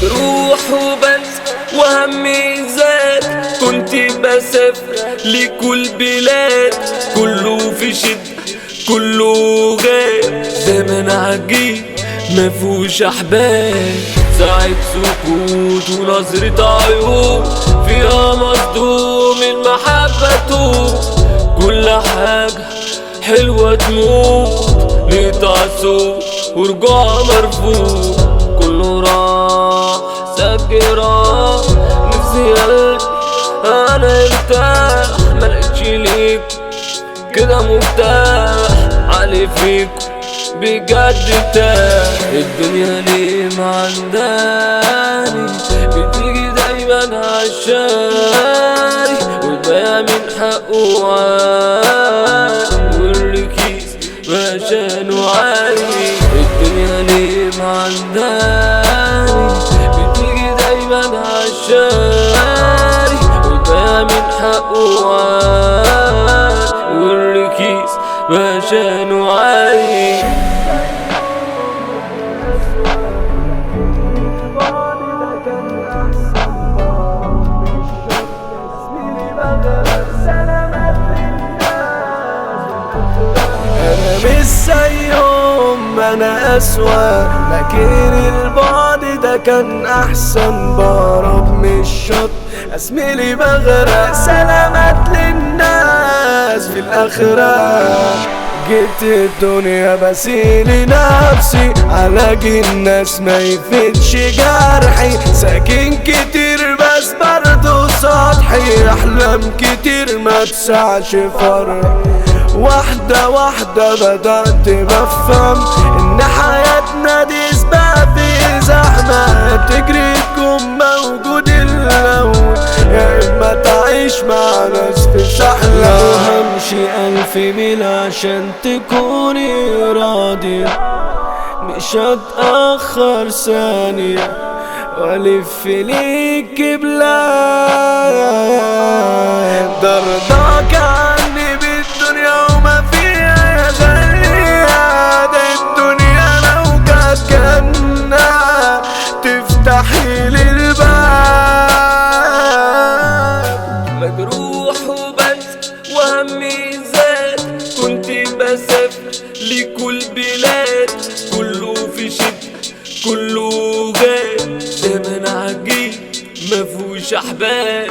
مجروح وبس وهمي زاد، كنت بسافر لكل بلاد، كله في شد كله غاب، زمن عجيب مفهوش احباب، ساعة سكوت ونظرة عيون فيها مصدوم المحبة، كل حاجة حلوة تموت، نقطع صوت ورجوع مرفوض، كله راح سجرة نفسي قلبي انا ارتاح، ملقتش ليك كده مفتاح علي فيك بجد تاه، الدنيا ليه معنداني بتيجي دايما عشاني، والبيع من حقه عالي، والركيز عشانه عالي، الدنيا ليه معنداني بتيجي دايما عشاني، والبيع من حقه عالي، والركيز عشانه عالي. أنا مش زيهم أنا أسوأ، لكن البعد ده كان أحسن، بهرب من الشط أزميلي بغرق، سلامات للناس في الآخرة، جيت الدنيا بسيل نفسي علاج الناس ما يفيدش جرحي، ساكن كتير بس برضه سطحي، أحلام كتير ما تسعش فرح، واحدة واحدة بدأت بفهم إن حياتنا دي سباق في زحمة، تجري تكون موجود الأول يا إما تعيش مع ناس في شحنة، لو همشي 1000 ميل عشان تكوني راضية، مش هتأخر ثانية والف ليك بلاد، ده رضاك عني بالدنيا وما فيها يا غالية، ده الدنيا لو كانت جنة تفتحي لي الباب، مجروح وبس وهمي زاد، كنت بسافر لكل بلاد، كله في شد كله غاب، زمن عجيب مفهوش احباب.